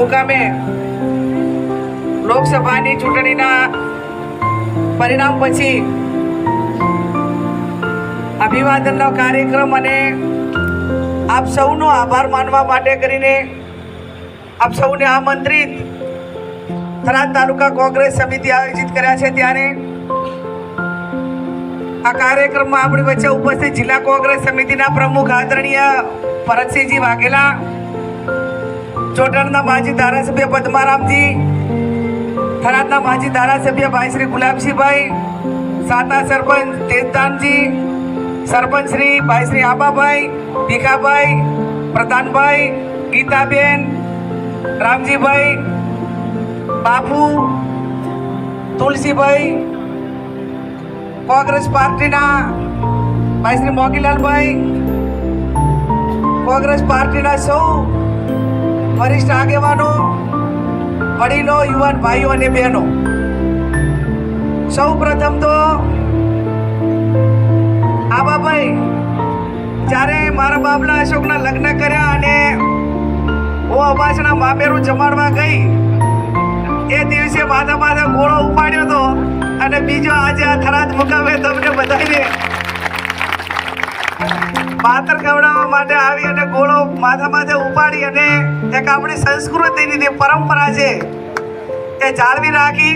મુકામે લોકસભાની ચૂંટણીના પરિણામ પછી અભિવાદનનો કાર્યક્રમ અને આપ સૌનો આભાર માનવા માટે કરીને આપ સૌને આમંત્રિત થરાદ તાલુકા કોંગ્રેસ સમિતિ આયોજિત કર્યા છે। ત્યારે આ કાર્યક્રમમાં આપણી વચ્ચે ઉપસ્થિત જિલ્લા કોંગ્રેસ સમિતિના પ્રમુખ આદરણીય ભરતસિંહજી વાઘેલા, ચોટણના માજી ધારાસભ્ય પદ્મારામજી, થરાદના માજી ધારાસભ્ય ભાઈ શ્રી ગુલાબસિંહભાઈ, સાતા સરપંચ તેજદાનજી, સરપંચ શ્રી ભાઈ શ્રી આબાભાઈ, ભીખાભાઈ, પ્રધાનભાઈ, ગીતાબેન, રામજીભાઈ, બાપુ, તુલસીભાઈ, કોંગ્રેસ પાર્ટીના ભાઈ શ્રી મોગીલાલભાઈ, કોંગ્રેસ પાર્ટીના સૌ વરિષ્ઠ આગેવાનો, વડીલો, યુવાન ભાઈઓ અને બહેનો, સૌ પ્રથમ તો આબાભાઈ જ્યારે મારા બાબલા અશોકના લગ્ન કર્યા અને હું અબાસના મામેરું જમાડવા ગઈ, એ દિવસે માથા માથે ગોળો ઉપાડ્યો હતો અને બીજો આજે આ થરાદ મુકામે તમને બધાને માતર ખવડાવવા માટે આવી અને ગોળો માથા માથે ઉપાડી અને એક આપણી સંસ્કૃતિની જે પરંપરા છે એ જાળવી રાખી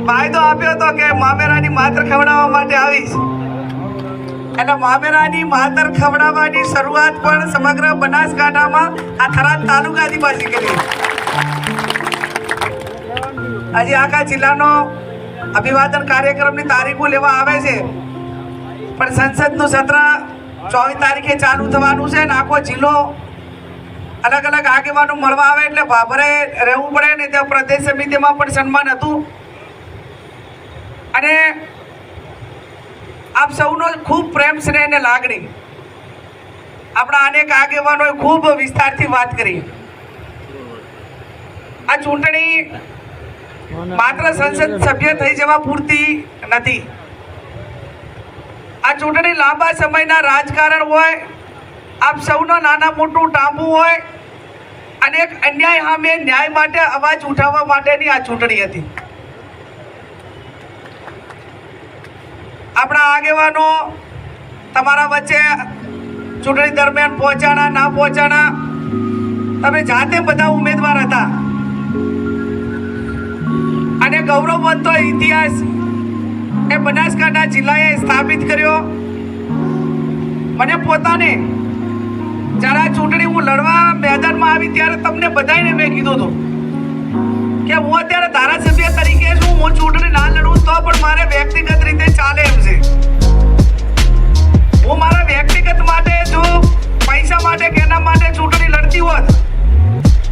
વાયદો આપ્યો હતો કે મામેરાની માતર ખવડાવવા માટે આવીશ। એટલે મામેરાની માતર ખવડાવવાની શરૂઆત પણ સમગ્ર બનાસકાંઠામાં આ થરાદ તાલુકાથી પાછી કરી। આજે આખા જિલ્લાનો અભિવાદન કાર્યક્રમની તારીખો લેવા આવે છે, પણ સંસદનું સત્ર 24 તારીખે ચાલુ થવાનું છે ને આખો જિલ્લો અલગ અલગ આગેવાનો મળવા આવે એટલે ભાભરે રહેવું પડે ને। ત્યાં પ્રદેશ સમિતિમાં પણ સન્માન હતું અને આપ સૌનો ખૂબ પ્રેમ સ્નેહ અને લાગણી આપણા અનેક આગેવાનોએ ખૂબ વિસ્તારથી વાત કરી। આ ચૂંટણી માત્ર સંસદ સભ્ય થઈ જવા પૂરતી નથી। આ ચૂંટણી લાંબા સમયના રાજકારણ હોય, આપ સૌનો નાના મોટું ટાંબુ હોય અને એક અન્યાય સામે ન્યાય માટે અવાજ ઉઠાવવા માટેની આ ચૂંટણી હતી। આપણા આગેવાનો તમારા વચ્ચે ચૂંટણી દરમિયાન પહોંચાણા ના પહોંચાણા, તમે જાતે બધા ઉમેદવાર હતા અને ગૌરવવંતો ઇતિહાસ એ બનાસકાંઠા જિલ્લાએ સ્થાપિત કર્યો। મને પોતાને જ્યારે આ ચૂંટણી હું લડવા મેદાનમાં આવી ત્યારે તમને બધાને મેં કીધું હતું કે હું અત્યારે ધારાસભ્ય તરીકે છું, હું ચૂંટણી ના લડું તો પણ મારે વ્યક્તિગત રીતે ચાલે એમ છે। હું મારા વ્યક્તિગત માટે જો પૈસા માટે કે એના માટે ચૂંટણી લડતી હોત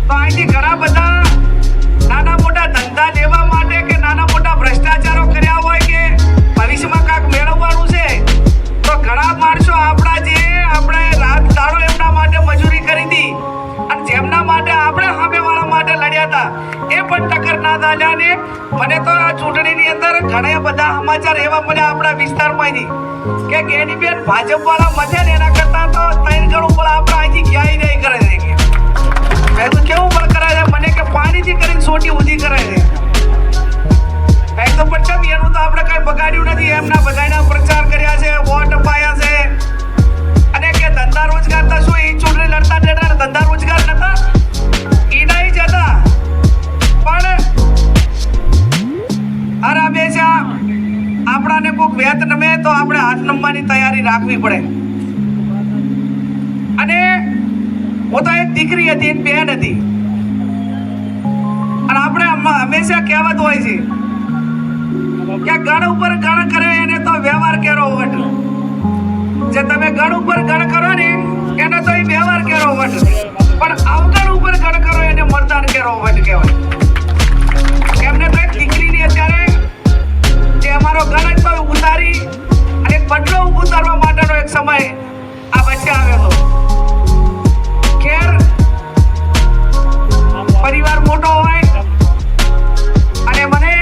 તો અહીંથી ઘણા બધા નાના મોટા ધંધા લેવા માટે કે નાના મોટા ભ્રષ્ટાચારો કર્યા હોય કે ભવિષ્યમાં કાંઈક મેળવવાનું છે તો ઘણા માણસો આપણા જે આપણે રાત દાડો એમના માટે મજૂરી કરી હતી અને જેમના માટે આપણે સામેવાળા માટે લડ્યા હતા એ પણ ટક્કર ના દાલ્યા ને મને તો આ ચૂંટણીની અંદર ઘણા બધા સમાચાર એવા મળ્યા આપણા વિસ્તારમાંથી કે ગેનીબેન ભાજપવાળા મધે ને એના કરતા તો 3 ગણું પણ આપણે અહીંથી ક્યાંય નહીં કરે છે કે મેં તો કેવું પણ કરે છે મને કે પાણીથી કરીને સોટી ઊંધી કરે છે। મેં તો પણ ચમ એનું તો આપણે કઈ બગાડ્યું નથી, એમના બધાના પ્રચાર કર્યા છે, વોટ અપાયા છે અને કે ધંધા રોજગાર તો શું એ ચૂંટણી લડતા તેના ધંધા રોજગાર નતા એ નહીં જતા પણ હર હંમેશા આપણાને કોઈક વેત નમે તો આપણે હાથ નમવાની તૈયારી રાખવી પડે। અને હું તો એક દીકરી હતી, એક બહેન હતી અને આપણે હંમેશા કહેવત હોય છે કે ગણ ઉપર ગણ કરે એને તો વ્યવહાર કેરો વટ, જે તમે ગણ ઉપર ગણ કરો ને એને તો એ વ્યવહાર કેરો વટ, પણ અવગણ ઉપર ગણ કરો એને મરદાન કેરો વટ કહેવાય। એમને તો એક દીકરીની અત્યારે જે અમારો ગણ તો ઉતારી અને એક બદલો ઉતારવા માટેનો એક સમય આ વચ્ચે આવ્યો હતો। ખેર પરિવાર મોટો હોય અને મને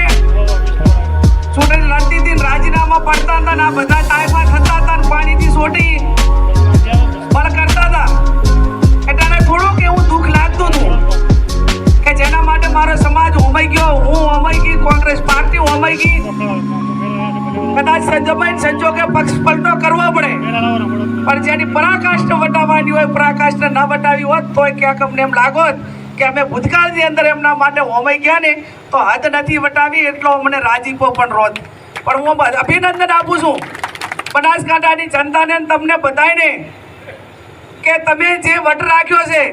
ચૂંટણી લડતી હતી રાજીનામા પડતા હતા ને આ બધા ટાઈમમાં થતા હતા પાણીથી સોટી પણ કરતા હતા એટલે થોડુંક એવું દુઃખ લાગતું હોમાઈ ગઈ, કદાચ જમાઈને સંજોગે પક્ષ પલટો કરવો પડે, પણ જેની પરાકાષ્ઠ વટાવવાની હોય પરાકાષ્ઠ ન વટાવી હોત તોય ક્યાંક અમને એમ લાગોત કે અમે ભૂતકાળની અંદર એમના માટે હોમાઈ ગયા ને તો હદ નથી વટાવી એટલો અમને રાજીપો પણ રોત. પણ હું અભિનંદન આપું છું બનાસકાંઠાની જનતાને તમને બધાને કે તમે જે વટ રાખ્યો છે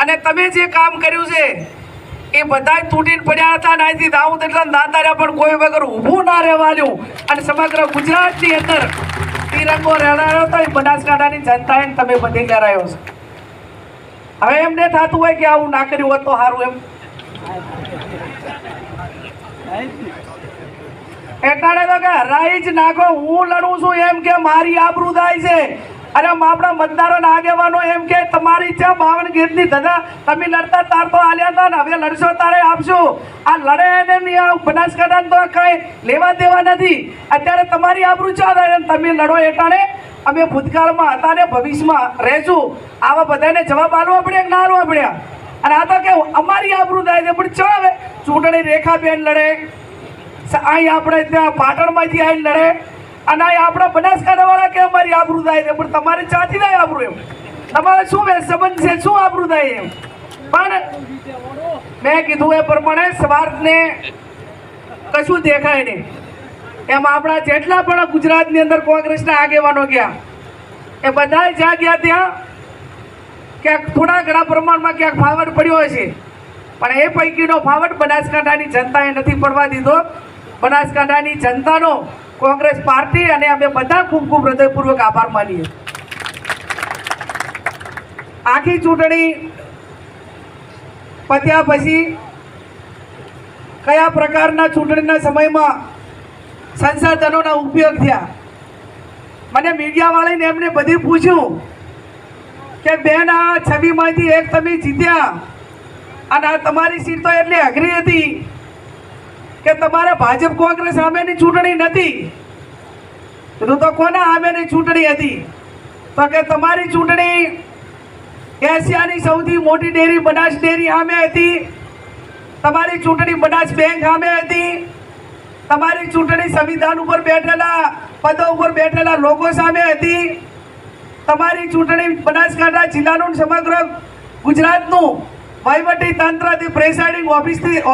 અને તમે જે કામ કર્યું છે એ બધા તૂટીને પડ્યા હતા ને અહીંથી દાઉદ એટલા દાતાર્યા પણ કોઈ વગર ઊભું ના રહેવાનું અને સમગ્ર ગુજરાતની અંદર તિરંગો રહેનારો તો એ બનાસકાંઠાની જનતાએ તમે બધી કરાયો છે. હવે એમને થતું હોય કે આવું ના કર્યું હોત તો સારું એમ એટલે તો કે હરાઈ જ નાખો, હું લડું છું એમ કે મારી આબરૂ થાય છે. અરે આપણા મતદારોના આગેવાનો એમ કે તમારી છે 52 ગીતની ધજા તમે લડતા તાર તો આલ્યા હતા ને હવે લડશો તારે આપશું. આ લડે એને બનાસકાંઠા તો કઈ લેવા દેવા નથી. અત્યારે તમારી આબરૂ ચાલે તમે લડો એટાણે અમે ભૂતકાળમાં હતા ને ભવિષ્યમાં રહેશું. આવા બધાને જવાબ આપવા પડ્યા કે ના આપવા પડ્યા? અને આ તો કે અમારી આબરૂ થાય છે પણ ચો હવે ચૂંટણી રેખાબેન લડે, અહીં આપણે ત્યાં પાટણમાંથી આવીને લડે અને આપણા બનાસકાંઠાવાળા કે અમારી આબરૂ થાય છે પણ તમારે ચાથી થાય આબરૂ એમ? તમારે શું સંબંધ છે, શું આબરૂ થાય એમ? પણ મેં કીધું એ પ્રમાણે સ્વાર્થને કશું દેખાય નહીં. એમ આપણા જેટલા પણ ગુજરાતની અંદર કોંગ્રેસના આગેવાનો ગયા એ બધા જ્યાં ગયા ત્યાં ક્યાંક થોડા ઘણા પ્રમાણમાં ક્યાંક ફાવટ પડ્યો હશે પણ એ પૈકીનો ફાવટ બનાસકાંઠાની જનતાએ નથી પડવા દીધો. બનાસકાંઠાની જનતાનો કોંગ્રેસ પાર્ટી અને અમે બધા ખૂબ ખૂબ હૃદયપૂર્વક આભાર માનીએ. આખી ચૂંટણી પત્યા પછી કયા પ્રકારના ચૂંટણીના સમયમાં સંસાધનોના ઉપયોગ થયા, મને મીડિયાવાળાને એમને બધી પૂછ્યું કે બેન આ છબીમાંથી એક તમે જીત્યા અને આ તમારી સીટ તો એટલી અઘરી હતી કે તમારે ભાજપ કોંગ્રેસ સામેની ચૂંટણી નથી. કીધું તો કોના સામેની ચૂંટણી હતી? તો કે તમારી ચૂંટણી એશિયાની સૌથી મોટી ડેરી બનાસ ડેરી સામે હતી, તમારી ચૂંટણી બનાસ બેંક સામે હતી, તમારી ચૂંટણી સંવિધાન ઉપર બેઠેલા પદો ઉપર બેઠેલા લોકો સામે હતી, તમારી ચૂંટણી બનાસકાંઠા જિલ્લાનું સમગ્ર ગુજરાતનું વહીવટી તંત્રથી પ્રેસાઇડિંગ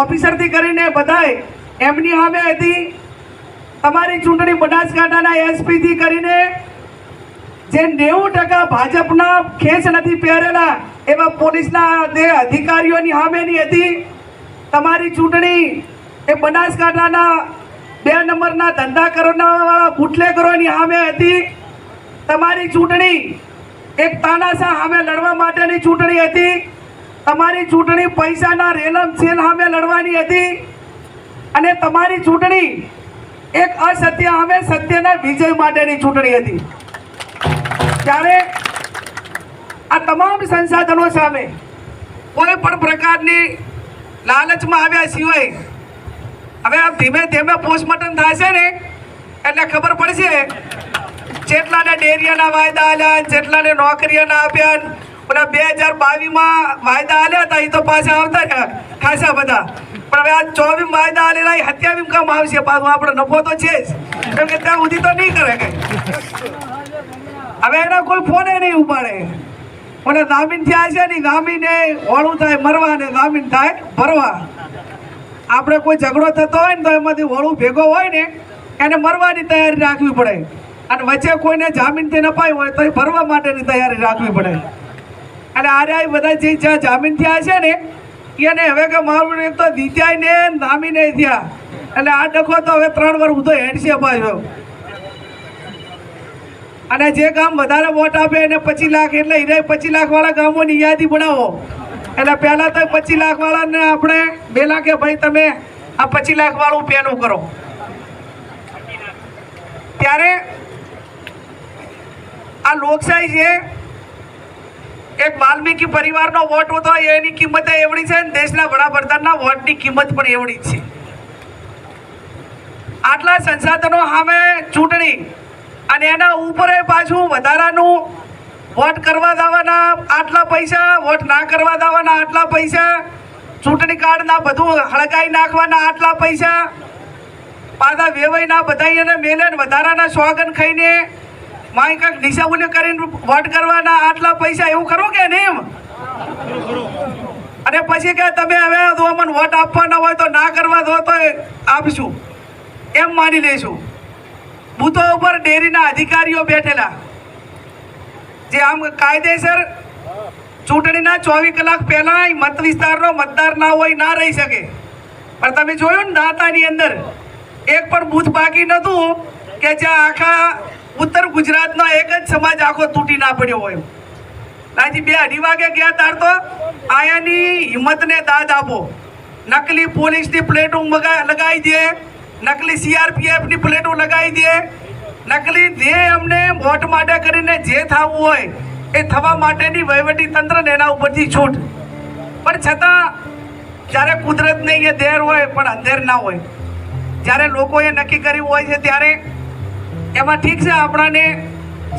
ઓફિસરથી કરીને બધાય એમની સામે હતી, તમારી ચૂંટણી બનાસકાંઠાના એસપીથી કરીને જે 90% ભાજપના ખેસ નથી પહેરેલા એવા પોલીસના અધિકારીઓની સામેની હતી, તમારી ચૂંટણી એ બનાસકાંઠાના 2 નંબરના ધંધા કરવાવાળા બુટલેગરોની સામે હતી, તમારી ચૂંટણી એક તાનાશાહ સામે લડવા માટેની ચૂંટણી હતી, તમારી ચૂંટણી પૈસાના રેલમ સેલ સામે લડવાની હતી અને તમારી ચૂંટણી એક અસત્ય સામે સત્યના વિજય માટેની ચૂંટણી હતી. ત્યારે આ તમામ સંસાધનો સામે કોઈ પણ પ્રકારની લાલચમાં આવ્યા સિવાય હવે આ ધીમે ધીમે પોસ્ટમોર્ટમ થશે ને એટલે ખબર પડશે જેટલાને ડેરિયાના વાયદા આલ્યા, જેટલાને નોકરીઓના આપ્યા, પેલા 2022માં વાયદા આલ્યા હતા એ તો પાછા આવતા રહ્યા ખાસા બધા, પણ હવે આ 24 વાયદા આલેલા 27 કામ આવશે પાછું. આપણે નફો તો છે જ કેમ કે ત્યાં સુધી તો નહીં કરે કઈ. હવે એના કોઈ ફોને નહીં ઉપાડે. મને જામીન થયા છે ને જામીને હોળું થાય મરવા ને જામીન થાય ભરવા. આપણે કોઈ ઝઘડો થતો હોય ને તો એમાંથી હોળું ભેગો હોય ને એને મરવાની તૈયારી રાખવી પડે અને વચ્ચે કોઈને જામીનથી નપાય હોય તો એ ભરવા માટેની તૈયારી રાખવી પડે. અને આર્યા બધા જે જ્યાં જામીન થયા છે ને એને હવે કે મારું એક તો દીત્યાય ને જામીને થયા એટલે આ ડખો તો હવે 3 વાર ઉધો હેડશે પાછો. અને જે ગામ વધારે વોટ આપે એને 25 લાખ એટલે એ 25 લાખ વાળા ગામોની યાદી બનાવો. એટલે પહેલા તો 25 લાખ વાળાને આપણે 2 લાખે ભાઈ તમે આ 25 લાખ વાળું પેલું કરો. ત્યારે આ લોકશાહી છે, એક વાલ્મીકી પરિવારનો વોટ હતો એની કિંમત એવડી છે ને દેશના વડાપ્રધાનના વોટની કિંમત પણ એવડી જ છે. આટલા સંસાધનો સામે ચૂંટણી અને એના ઉપર પાછું વધારાનું વોટ કરવા દેવાના આટલા પૈસા, વોટ ના કરવા દેવાના આટલા પૈસા, ચૂંટણી કાર્ડના બધું હળગાઈ નાખવાના આટલા પૈસા, પાછા વેવાઈના બધાઈ અને મેલે ને વધારાના સોગન ખાઈને માય કાંઈક નિશાઉને કરીને વોટ કરવાના આટલા પૈસા એવું ખરું કે નહીં એમ? અને પછી કે તમે હવે તો અમને વોટ આપવાના હોય તો ના કરવા દો તો આપશું એમ માની લઈશું. બૂથો ઉપર ડેરીના અધિકારીઓ બેઠેલા જે આમ કાયદેસર ચૂંટણીના 24 કલાક પહેલા મત વિસ્તારનો મતદાર ના હોય ના રહી શકે. પણ તમે જોયું ને દાંતાની અંદર એક પણ બૂથ બાકી નહોતું કે જ્યાં આખા ઉત્તર ગુજરાતનો એક જ સમાજ આખો તૂટી ના પડ્યો હોય. આજે 2-2:30 વાગે ગયા તાર તો આયાની હિંમતને દાદ આપો. નકલી પોલીસની પ્લેટો લગાવી દે, નકલી CRPFની પ્લેટો લગાવી દે, નકલી જે અમને વોટ માટે કરીને જે થવું હોય એ થવા માટેની વહીવટી તંત્રને એના ઉપરથી છૂટ. પણ છતાં જ્યારે કુદરતને એ દેર હોય પણ અંધેર ના હોય. જ્યારે લોકોએ નક્કી કર્યું હોય છે ત્યારે એમાં ઠીક છે આપણાને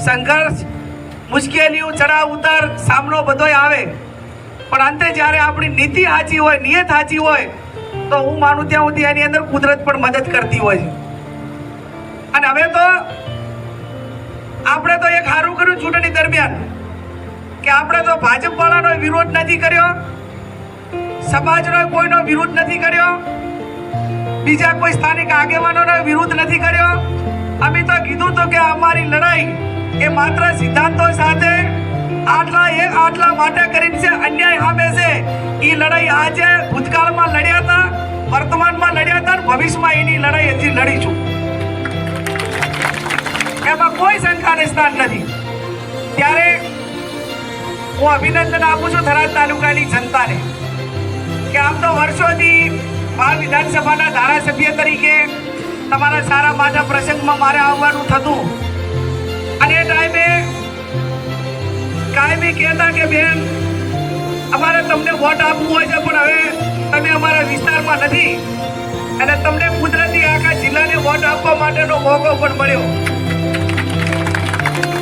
સંઘર્ષ, મુશ્કેલીઓ, ચડાવ ઉતાર, સામનો બધોય આવે. પણ અંતે જ્યારે આપણી નીતિ સાચી હોય, નિયત સાચી હોય તો હું માનું ત્યાં સુધી એની અંદર કુદરત પણ મદદ કરતી હોય છે. અને હવે તો આપણે તો એક સારું કર્યું ચૂંટણી દરમિયાન કે આપણે તો ભાજપ વાળાનો વિરોધ નથી કર્યો, સમાજનો કોઈનો વિરોધ નથી કર્યો, બીજા કોઈ સ્થાનિક આગેવાનોનો વિરોધ નથી કર્યો. અમે તો કીધું તો કે અમારી લડાઈ એ માત્ર સિદ્ધાંતો સાથે આટલા માટે કરીને છે, અન્યાય સામે છે. એ લડાઈ આજે ભૂતકાળમાં લડ્યા હતા, વર્તમાનમાં લડ્યા હતા, ભવિષ્યમાં એની લડાઈ હજી લડીશું. એમાં કોઈ શંકાને સ્થાન નથી. ત્યારે હું અભિનંદન આપું છું થરાદ તાલુકાની જનતાને કે આમ તો વર્ષોથી વિધાનસભાના ધારાસભ્ય તરીકે તમારા સારા માજા પ્રસંગમાં મારે આવવાનું થતું. અને એ ટાઈમે કાયમી કહેતા કે બેન અમારે તમને વોટ આપવું હોય છે પણ હવે તમે અમારા વિસ્તારમાં નથી અને તમને કુદરતી આખા જિલ્લાને વોટ આપવા માટેનો મોકો પણ મળ્યો.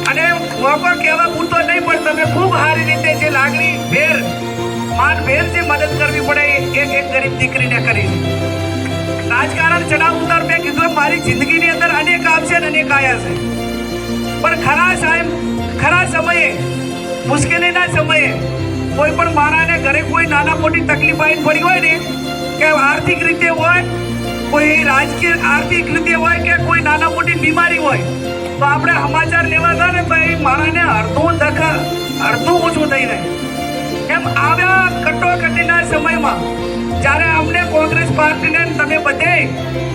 અને મોકો કહેવા પૂરતો નહીં પણ તમે ખૂબ સારી રીતે જે લાગણી ભેર માનભેર જે મદદ કરવી પડે એક ગરીબ દીકરીને કરી છે. રાજકારણ ચડાવ ઉતાર મેં કીધું મારી જિંદગીની અંદર અનેક આવશે ને અનેક આયા છે. પણ ખરા સમયે, મુશ્કેલીના સમયે કોઈ પણ મારાને ઘરે કોઈ નાના મોટી તકલીફ આવીને પડી હોય ને કે આર્થિક રીતે હોય, કોઈ રાજકીય આર્થિક રીતે હોય કે કોઈ નાના મોટી બીમારી હોય તો આપણે સમાચાર લેવા હતા ને તો એ મારાને અડધું ઓછું થઈ રહે. એમ આવ્યા કટોકટીના સમયમાં જ્યારે અમને કોંગ્રેસ પાર્ટીને તમે બધે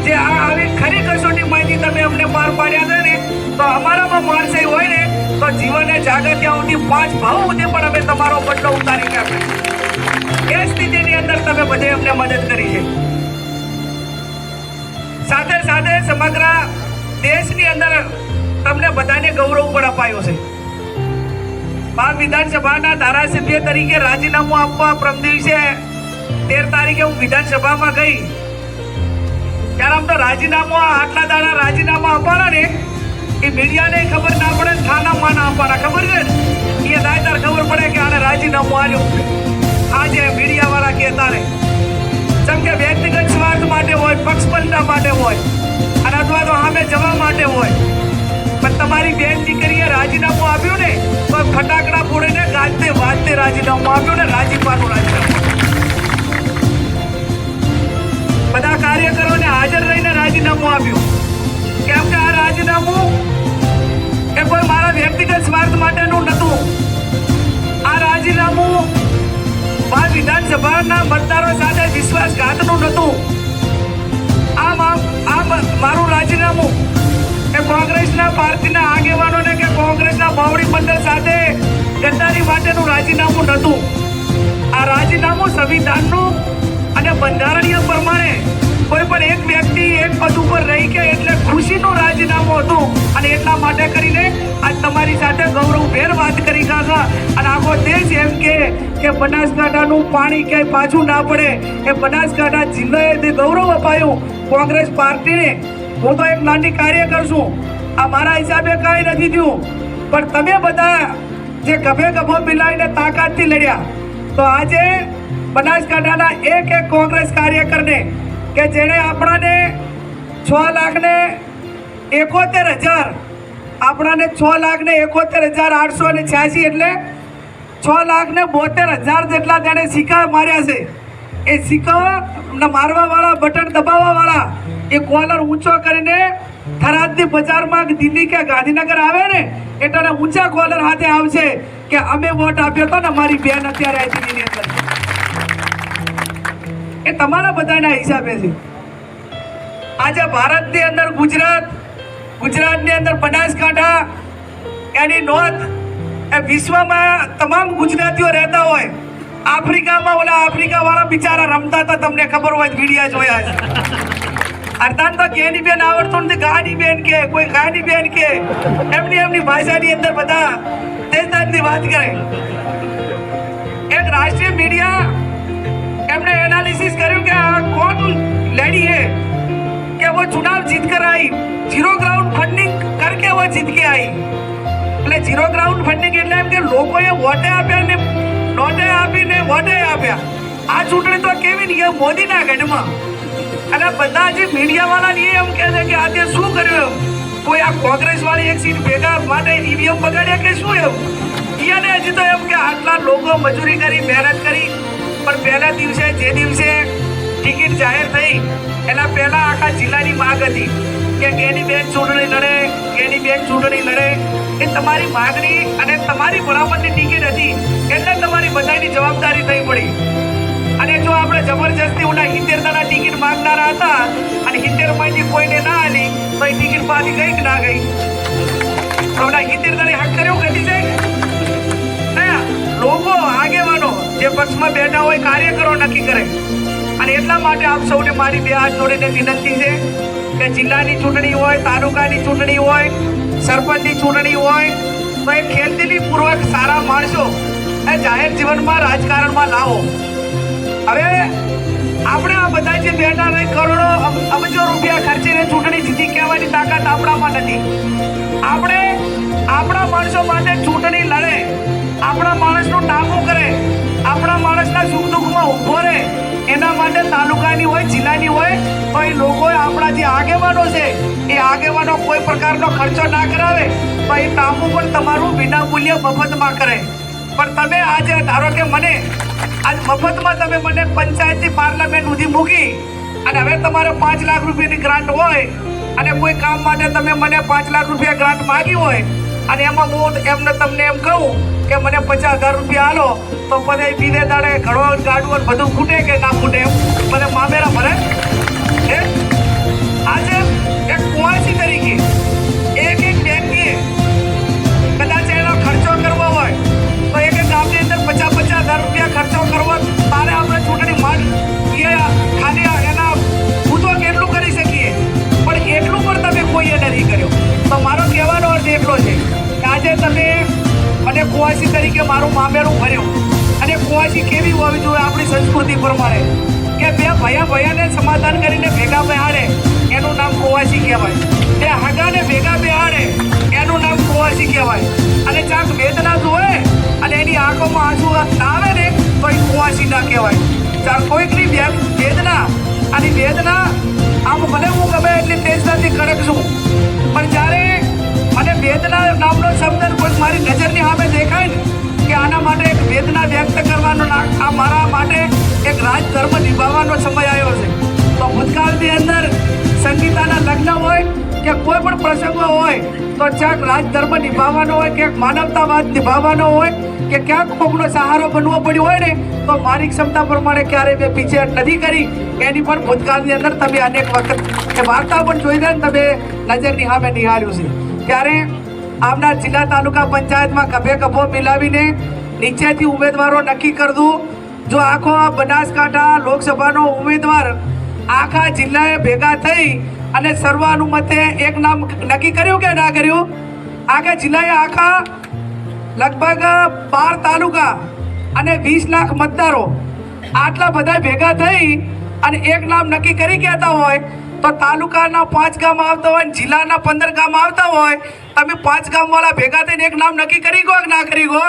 જે આવી ખરી કસોટી માહિતી તમે અમને પાર પાડ્યા છે ને તો અમારામાં માણસાઈ હોય ને તો જીવને જાગે ત્યાં સુધી 5 ભાવ સુધી પણ અમે તમારો બદલો ઉતારી નાખે. એ સ્થિતિની અંદર તમે બધે અમને મદદ કરી છે. સાથે સાથે સમગ્ર દેશની અંદર તમને બધાને ગૌરવ પણ અપાયો છે. વિધાનસભાના ધારાસભ્ય તરીકે રાજીનામું આપવા પ્રમ દિવસે 13 તારીખે હું વિધાનસભામાં ગઈ ત્યારે આમ તો રાજીનામું આટલા દાડા રાજીનામું આપવાના ને એ મીડિયાને ખબર ના પડે, થાનામાં ના આપવાના ખબર છે ને એ દાયદાર ખબર પડે કે આને રાજીનામું આવ્યું. આજે મીડિયાવાળા કહેતા ને જેમ કે વ્યક્તિગત સ્વાર્થ માટે હોય, પક્ષપલટા માટે હોય અને અથવા તો સામે જવા માટે હોય. પણ તમારી બેન દીકરીએ રાજીનામું આપ્યું ને તો ફટાકડા ફોડીને ગાજતે વાજતે રાજીનામું આપ્યું ને રાજીપાનું રાજીનામું. બધા કાર્યકરોને હાજર રહીને રાજીનામું આપ્યું. કેમ કે આ રાજીનામું એ કોઈ મારા વ્યક્તિગત સ્વાર્થ માટેનું નહોતું. આ રાજીનામું વિધાનસભાના મતદારો સાથે વિશ્વાસઘાતનું નહોતું. મારું રાજીનામું એ કોંગ્રેસના પાર્ટીના આગેવાનોને કે કોંગ્રેસના બાવડી મંડળ સાથે ગદ્દારી માટેનું રાજીનામું નહોતું. આ રાજીનામું સંવિધાનનું અને બંધારણીય પ્રમાણે કોઈ પણ એક વ્યક્તિ એક પદ ઉપર રહી કે એટલે ખુશીનું રાજીનામું હતું. અને એટલા માટે કરીને આજ તમારી સાથે ગૌરવભેર વાત કરી કાકા અને આખો દેશ એમ કે બનાસકાંઠાનું પાણી ક્યાંય પાછું ના પડે એ બનાસકાંઠા જિલ્લાએ ગૌરવ અપાયું કોંગ્રેસ પાર્ટીને. હું તો એક નાની કાર્યકર છું, આ મારા હિસાબે કાંઈ નથી થયું પણ તમે બધા જે ગભે ગભો મિલાઈને તાકાતથી લડ્યા તો આજે બનાસકાંઠાના એક કોંગ્રેસ કાર્યકરને કે જેણે આપણાને 6 6,71,000 આપણાને 6,71,886 એટલે 6,72,000 જેટલા તેને સિક્કા માર્યા છે. એ સિક્કા મારવા વાળા, બટન દબાવવા વાળા એ કોલર ઊંચો કરીને થરાદની બજારમાં દિલ્હી કે ગાંધીનગર આવે ને એટલે ઊંચા કોલર હાથે આવશે કે અમે વોટ આપ્યો હતો ને મારી બેન અત્યારે આઈટીની અંદર. એ તમારા બધાના હિસાબે છે. આજે ભારતની અંદર ગુજરાતની અંદર બનાસકાંઠા એની નોંધ એ વિશ્વમાં તમામ ગુજરાતીઓ રહેતા હોય. આફ્રિકામાં આફ્રિકા વાળા બિચારા રમતા હતા, તમને ખબર હોય, વિડીયા જોયા છે. અર્થાત તો કેની બેન આવડતું નથી, ગાની બેન કે કોઈ ગાની બેન કે એમની ભાષાની અંદર બધા દેશની વાત કરે. એક રાષ્ટ્રીય મીડિયા એમણે એનાલિસિસ કર્યું કે આ કોણ લેડી है कि वो चुनाव जीत कर आई, जीरो ग्राउंड फंडिंग करके वो जीत के आई. એટલે જીરો ગ્રાઉન્ડ ફંડિંગ એટલે એમ કે લોકોએ વોટે આપ્યા ને નોટે આપીને વોટે આપ્યા. આ ચૂંટણી તો કેવી ને મોદીના ગઢમાં. અને બધા જે મીડિયાવાળા ને એમ કહે છે કે આજે શું કર્યું, કોઈ આ કોંગ્રેસ વાળી એક સીટ ભેગા માટે ઈવીએમ બગાડ્યા કે શું એવું. એને હજી તો એમ કે આટલા લોકો મજૂરી કરી, મહેનત કરી, પણ પહેલા દિવસે જે દિવસે ટિકિટ જાહેર થઈ એના પહેલા આખા જિલ્લાની માંગ હતી કે કેની બેન ચૂંટણી લડે, કેની બેન ચૂંટણી લડે. એ તમારી માંગણી અને તમારી બરાબરની ટિકિટ હતી એટલે તમારી બધાની જવાબદારી થઈ પડી. અને જો આપણે જબરજસ્તી 70 દાના ટિકિટ માંગનારા હતા અને 70 માંથી કોઈને ના આલી તો એ ટિકિટ પાછી ગઈ કે ના ગઈ? તો 70 દાને હક કર્યો કદી જાય ના. લોકો આગેવાનો જે પક્ષમાં બેઠા હોય કાર્યકરો નક્કી કરે. અને એટલા માટે આપ સૌને મારી બે હાથ જોડીને વિનંતી છે કે જિલ્લાની ચૂંટણી હોય, તાલુકાની ચૂંટણી હોય, સરપંચની ચૂંટણી હોય તો એ ખેલદિલી પૂર્વક સારા માણસો એ જાહેર જીવનમાં રાજકારણમાં લાવો. હવે આપણે આ બધા જે બેઠા રહી કરોડો અબજો રૂપિયા ખર્ચીને ચૂંટણી જીતી કહેવાની તાકાત આપણામાં નથી. આપણે આપણા માણસો માટે ચૂંટણી લડે, આપણા માણસનું ટાંકું કરે, આપણા માણસના સુખ દુઃખમાં ઊભો રહે, એના માટે તાલુકાની હોય, જિલ્લાની હોય તો એ લોકોએ આપણા જે આગેવાનો છે એ આગેવાનો કોઈ પ્રકારનો ખર્ચો ના કરાવે તો એ ટાંકું પણ તમારું વિના મૂલ્ય મફતમાં કરે. પણ તમે આજે ધારો કે મને આજ મફતમાં તમે મને પંચાયતથી પાર્લામેન્ટ સુધી મૂકી અને હવે તમારે 5 લાખ રૂપિયાની ગ્રાન્ટ હોય અને કોઈ કામ માટે તમે મને 5 લાખ રૂપિયા ગ્રાન્ટ માગી હોય અને એમાં હું એમને તમને એમ કહું કે મને 50,000 રૂપિયા આલો તો પછી બીજે દાડે ઘડો ગાડું બધું ફૂટે કે ના ફૂટે એમ મને મામેરા ભરે. આજે એક કુવાસી તરીકે એક વ્યક્તિએ કદાચ એનો ખર્ચો કરવો હોય તો એક ગામની અંદર 50,000 રૂપિયા ખર્ચો કરવો તારે આપણે ચૂંટણી માંડ ખાલી એના હું તો કેટલું કરી શકીએ પણ એટલું પણ તમે કોઈએ નથી કર્યો. તો મારો કહેવાનો અર્થ એટલો છે કે આજે તમે મને કુવાસી તરીકે મારું મામેરું ભર્યું. અને કુવાસી કેવી હોવી જોઈએ આપણી સંસ્કૃતિ પ્રમાણે કે બે ભયાને સમાધાન કરીને ભેગા બેહાડે એનું નામ કુવાસી કહેવાય. બે હગાને ભેગા બેહાડે એનું નામ કુવાસી કહેવાય. અને ચાક વેદના જોવે અને એની આંખોમાં આંસુ ના આવે ને તો એ કુવાસી ના કહેવાય. કોઈકની વેદના અને વેદના આમ ભલે હું ગમે એટલી તેજતાથી કડક છું પણ જ્યારે મને વેદના નામનો શબ્દ કોઈ મારી નજરની સામે દેખાય ને કે આના માટે એક વેદના વ્યક્ત કરવાનો આ મારા માટે એક રાજધર્મ નિભાવવાનો સમય આવ્યો છે. તો ભૂતકાળની અંદર સંગીતાના લગ્ન હોય કે કોઈ પણ પ્રસંગો હોય તો ક્યાંક રાજધર્મ નિભાવવાનો હોય, ક્યાંક માનવતાવાદ નિભાવવાનો હોય કે ક્યાંક કોકનો સહારો બનવો પડ્યો હોય ને તો મારી ક્ષમતા પ્રમાણે ક્યારેય મેં પીછેહટ નથી કરી. એની પણ ભૂતકાળની અંદર તમે અનેક વખત એ વાર્તા પણ જોઈ દે ને તમે નજરની સામે નિહાળ્યું છે. ત્યારે આવનાર જિલ્લા તાલુકા પંચાયતમાં ખભે ખભો મિલાવીને નીચેથી ઉમેદવારો નક્કી કરવું. જો આખો આ બનાસકાંઠા લોકસભાનો ઉમેદવાર આખા જિલ્લાએ ભેગા થઈ અને સર્વાનુમતે એક નામ નક્કી કર્યું કે ના કર્યું? આખા જિલ્લાએ આખા લગભગ 12 તાલુકા અને 20 લાખ મતદારો આટલા બધા ભેગા થઈ અને એક નામ નક્કી કરી કહેતા હોય તો તાલુકાના 5 ગામ આવતા હોય, જિલ્લાના 15 ગામ આવતા હોય, તમે 5 ગામવાળા ભેગા થઈને એક નામ નક્કી કરી ગો કે ના કરી ગો?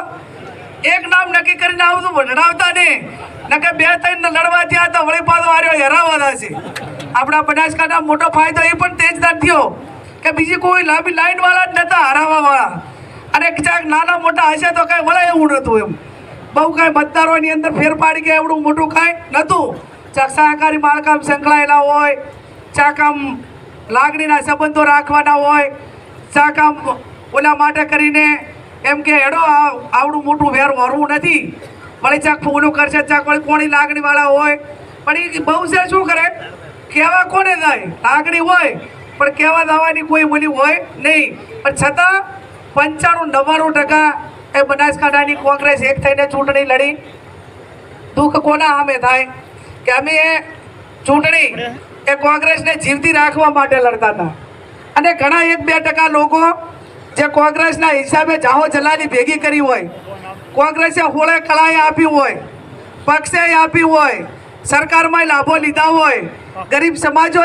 એક નામ નક્કી કરીને આવું વઢડાવતા ને કે 2-3 લડવા થયા તો વળી પાછો હાર્યો હેરાવાના છે. આપણા બનાસકાંઠા મોટો ફાયદો એ પણ તે જ ના થયો કે બીજી કોઈ લાંબી લાઈનવાળા જ નહોતા હરાવવાવાળા, અને ક્યાંક નાના મોટા હશે તો કાંઈ વળે એવું નહોતું. એમ બહુ કાંઈ મતદારોની અંદર ફેર પાડી ગયા એવડું મોટું કાંઈ નહોતું. ચાક સહકારી માળખામ સંકળાયેલા હોય, ચાક આમ લાગણીના સંબંધો રાખવાના હોય, ચાક આમ ઓલા માટે કરીને એમ કે હેડો આવડું મોટું વેર વરવું નથી, વળી ચાક ઓલું કરશે, ચાક વળી કોણી લાગણીવાળા હોય. પણ એ બહુ છે શું કરે, કહેવા કોને જાય, લાગણી હોય પણ કહેવા દાવાની કોઈ બોલી હોય નહીં. પણ છતાં 95-99% એ બનાસકાંઠાની કોંગ્રેસ એક થઈને ચૂંટણી લડી. દુઃખ કોના સામે થાય કે અમે એ ચૂંટણી એ કોંગ્રેસને જીવતી રાખવા માટે લડતા હતા, અને ઘણા 1-2% લોકો જે કોંગ્રેસના હિસાબે જાહો જલાલી ભેગી કરી હોય, કોંગ્રેસે હોળે કળાએ આપ્યું હોય, પક્ષે આપ્યું હોય, સરકારમાં લાભો લીધા હોય, ગરીબ સમાજો